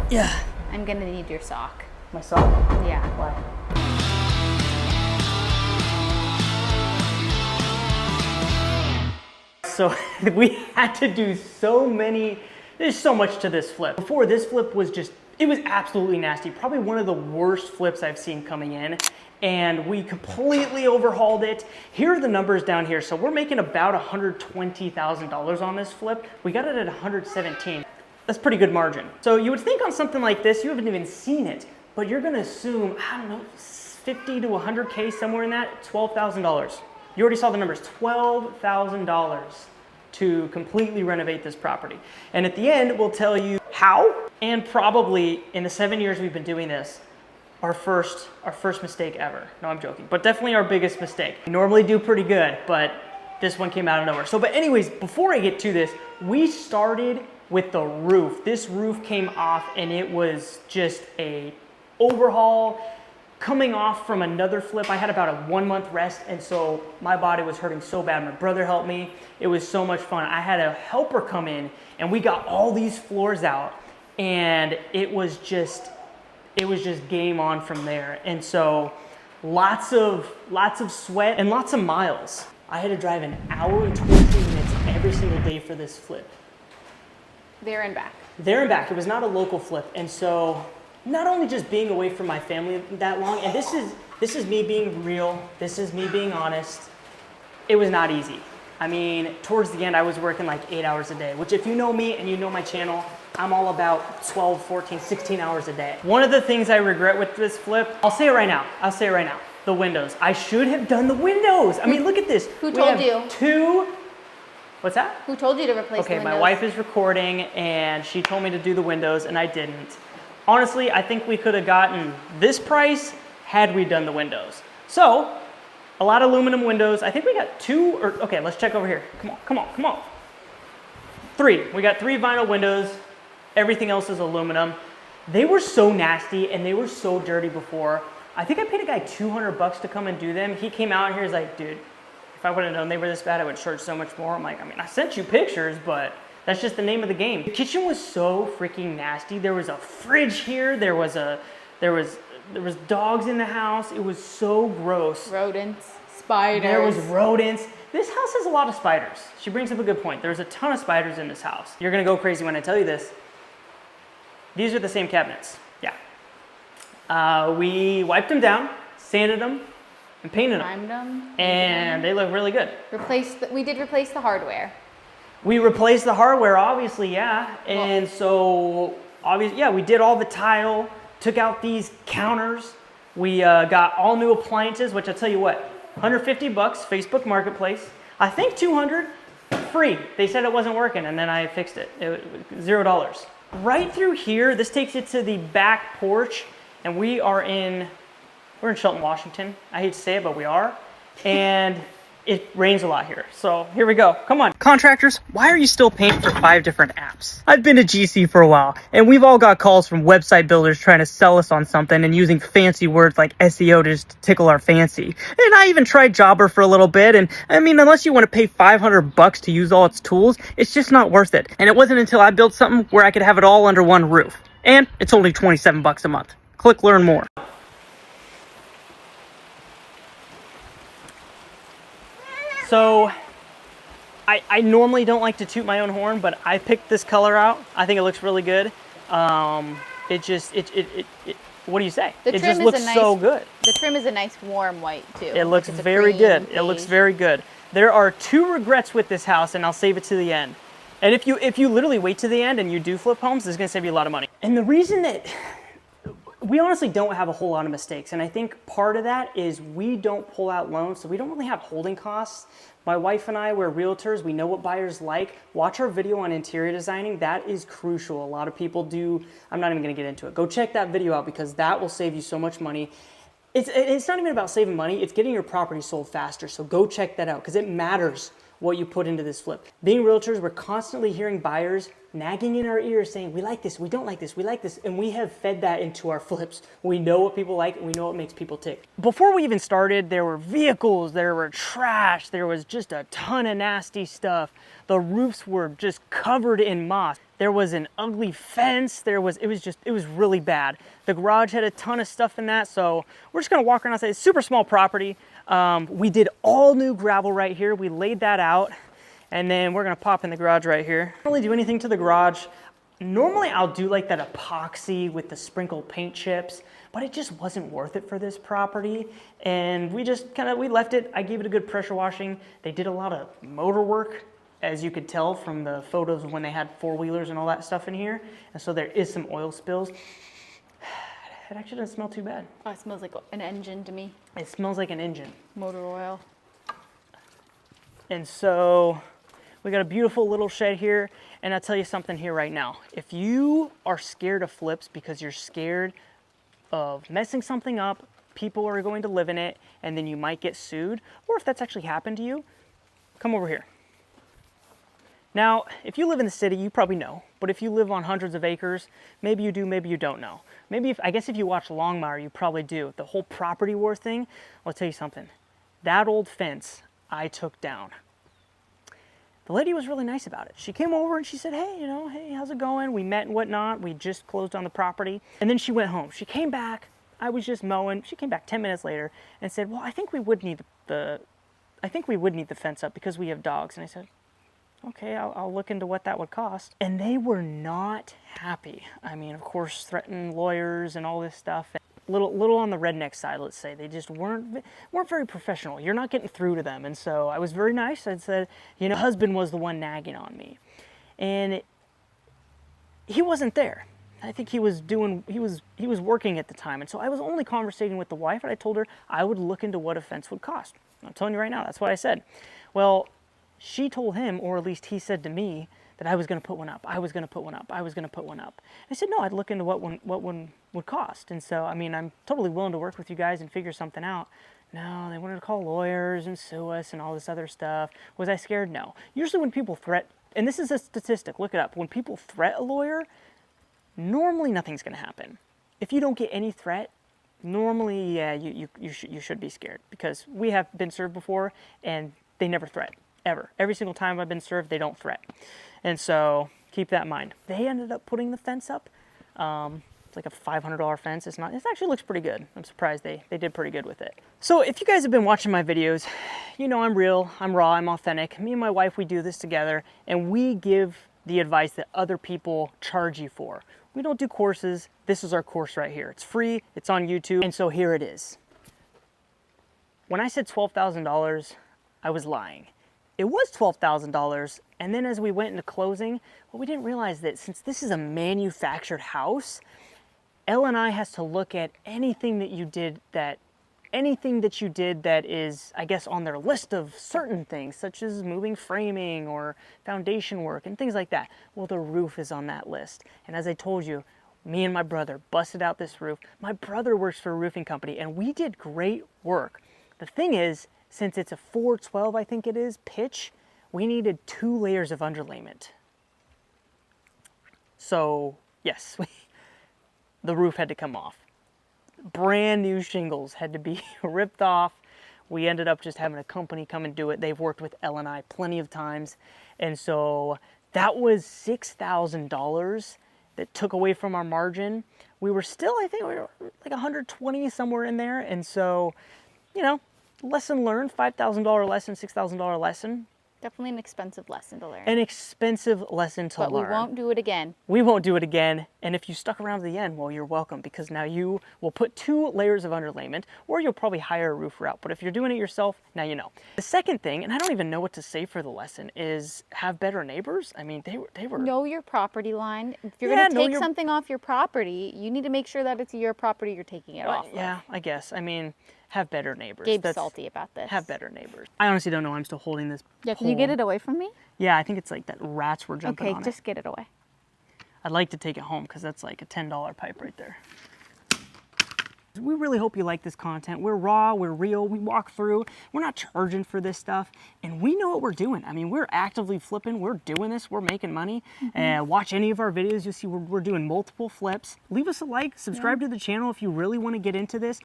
Yeah. I'm gonna need your sock. My sock? Yeah. Why? So we had to do so many, there's so much to this flip. Before, this flip was just, it was absolutely nasty. Probably one of the worst flips I've seen coming in. And we completely overhauled it. Here are the numbers down here. So we're making about $120,000 on this flip. We got it at 117. That's pretty good margin. So you would think on something like this, you haven't even seen it, but you're gonna assume, I don't know, 50 to 100K, somewhere in that, $12,000. You already saw the numbers, $12,000 to completely renovate this property. And at the end, we'll tell you how, and probably in the 7 years we've been doing this, our first mistake ever. No, I'm joking, but definitely our biggest mistake. We normally do pretty good, but this one came out of nowhere. So, but anyways, before I get to this, we started with the roof. This roof came off and it was just a overhaul. Coming off from another flip, I had about a 1 month rest, and so my body was hurting so bad. My brother helped me. It was so much fun. I had a helper come in, and we got all these floors out, and it was just game on from there. And so lots of sweat and lots of miles. I had to drive an hour and 20 minutes every single day for this flip. There and back. There and back. It was not a local flip, and so not only just being away from my family that long, and this is me being real, this is me being honest, it was not easy. I mean, towards the end, I was working like 8 hours a day, which if you know me and you know my channel, I'm all about 12, 14, 16 hours a day. One of the things I regret with this flip, I'll say it right now, the windows. I should have done the windows. I mean, look at this. Who told you? What's that? Who told you to replace the windows? Okay, my wife is recording, and she told me to do the windows, and I didn't. Honestly, I think we could have gotten this price had we done the windows. So, a lot of aluminum windows. I think we got okay, let's check over here. Come on. 3. We got 3 vinyl windows. Everything else is aluminum. They were so nasty and they were so dirty before. I think I paid a guy $200 to come and do them. He came out here, he's like, dude, if I would have known they were this bad, I would charge so much more. I'm like, I mean, I sent you pictures, but that's just the name of the game. The kitchen was so freaking nasty. There was a fridge here. There was dogs in the house. It was so gross. Rodents, spiders. There was rodents. This house has a lot of spiders. She brings up a good point. There's a ton of spiders in this house. You're gonna go crazy when I tell you this. These are the same cabinets. Yeah. We wiped them down, sanded them, and painted them. Primed them. And they look really good. We did replace the hardware. We replaced the hardware, obviously, yeah. And so, obviously, yeah, we did all the tile, took out these counters. We got all new appliances, which I tell you what, $150, Facebook Marketplace. I think $200, free. They said it wasn't working, and then I fixed it. $0. Right through here, this takes it to the back porch, and we're in Shelton, Washington. I hate to say it, but we are. And it rains a lot here. So here we go. Come on. Contractors, why are you still paying for 5 different apps? I've been to GC for a while, and we've all got calls from website builders trying to sell us on something and using fancy words like SEO to just tickle our fancy. And I even tried Jobber for a little bit, and I mean, unless you want to pay $500 to use all its tools, it's just not worth it. And it wasn't until I built something where I could have it all under one roof. And it's only $27 a month. Click learn more. So, I normally don't like to toot my own horn, but I picked this color out. I think it looks really good. What do you say? It just looks so good. The trim is a nice warm white too. It looks very good. It looks very good. There are 2 regrets with this house, and I'll save it to the end. And if you literally wait to the end and you do flip homes, this is gonna save you a lot of money. And the reason that we honestly don't have a whole lot of mistakes, and I think part of that is we don't pull out loans, so we don't really have holding costs. My wife and I, we're realtors. We know what buyers like. Watch our video on interior designing. That is crucial. A lot of people do. I'm not even going to get into it. Go check that video out because that will save you so much money. It's not even about saving money. It's getting your property sold faster. So go check that out because it matters what you put into this flip. Being realtors, we're constantly hearing buyers nagging in our ears saying, we like this, we don't like this, we like this. And we have fed that into our flips. We know what people like, and we know what makes people tick. Before we even started, there were vehicles, there were trash, there was just a ton of nasty stuff. The roofs were just covered in moss. There was an ugly fence. It was really bad. The garage had a ton of stuff in that, so we're just gonna walk around outside. It's a super small property. We did all new gravel right here. We laid that out, and then we're gonna pop in the garage right here. I don't really do anything to the garage. Normally I'll do like that epoxy with the sprinkled paint chips, but it just wasn't worth it for this property. And we just we left it. I gave it a good pressure washing. They did a lot of motor work, as you could tell from the photos of when they had four-wheelers and all that stuff in here. And so there is some oil spills. It actually doesn't smell too bad. Oh, it smells like an engine to me. It smells like an engine. Motor oil. And so we got a beautiful little shed here. And I'll tell you something here right now. If you are scared of flips because you're scared of messing something up, people are going to live in it, and then you might get sued, or if that's actually happened to you, come over here. Now, if you live in the city, you probably know, but if you live on hundreds of acres, maybe you do, maybe you don't know. I guess if you watch Longmire, you probably do. The whole property war thing, I'll tell you something. That old fence I took down. The lady was really nice about it. She came over and she said, hey, hey, how's it going? We met and whatnot. We just closed on the property. And then she went home. She came back. I was just mowing. She came back 10 minutes later and said, well, I think we would need the fence up because we have dogs. And I said, okay, I'll look into what that would cost. And they were not happy. I mean, of course, threatened lawyers and all this stuff. Little on the redneck side, let's say. They just weren't very professional. You're not getting through to them. And so I was very nice. I said, husband was the one nagging on me. And he wasn't there. I think he was working at the time. And so I was only conversating with the wife, and I told her I would look into what a fence would cost. I'm telling you right now, that's what I said. Well, she told him, or at least he said to me, that I was going to put one up. I was going to put one up. I was going to put one up. I said, no, I'd look into what one would cost. And so, I'm totally willing to work with you guys and figure something out. No, they wanted to call lawyers and sue us and all this other stuff. Was I scared? No. Usually when people and this is a statistic, look it up. When people threat a lawyer, normally nothing's going to happen. If you don't get any threat, normally, yeah, you should be scared, because we have been served before and they never threat. Ever. Every single time I've been served, they don't threat. And so keep that in mind. They ended up putting the fence up. It's like a $500 fence. It actually looks pretty good. I'm surprised they did pretty good with it. So if you guys have been watching my videos, I'm real, I'm raw, I'm authentic. Me and my wife, we do this together, and we give the advice that other people charge you for. We don't do courses. This is our course right here. It's free, it's on YouTube, and so here it is. When I said $12,000, I was lying. It was $12,000, and then as we went into closing, well, we didn't realize that since this is a manufactured house, L&I has to look at anything that you did that is, I guess, on their list of certain things, such as moving framing or foundation work and things like that. Well, the roof is on that list. And as I told you, me and my brother busted out this roof. My brother works for a roofing company, and we did great work. The thing is, since it's a 412, I think it is, pitch, we needed 2 layers of underlayment. So, yes, the roof had to come off. Brand new shingles had to be ripped off. We ended up just having a company come and do it. They've worked with L&I plenty of times. And so that was $6,000 that took away from our margin. We were still, I think we were like 120 somewhere in there. And so, lesson learned, $5,000 lesson, $6,000 lesson. Definitely an expensive lesson to learn. An expensive lesson to learn. But we won't do it again. We won't do it again. And if you stuck around to the end, well, you're welcome, because now you will put 2 layers of underlayment, or you'll probably hire a roofer out. But if you're doing it yourself, now you know. The second thing, and I don't even know what to say for the lesson, is have better neighbors. I mean, they were... Know your property line. If you're going to take something off your property, you need to make sure that it's your property you're taking it off of. Yeah, I guess. Have better neighbors. Gabe's salty about this. Have better neighbors. I honestly don't know. I'm still holding this. Yeah, can you get it away from me? Yeah, I think it's like that rats were jumping on it. Okay, just get it away. I'd like to take it home because that's like a $10 pipe right there. We really hope you like this content. We're raw, we're real, we walk through. We're not charging for this stuff, and we know what we're doing. I mean, we're actively flipping, we're doing this, we're making money. Watch any of our videos, you'll see we're doing multiple flips. Leave us a like, subscribe to the channel if you really want to get into this.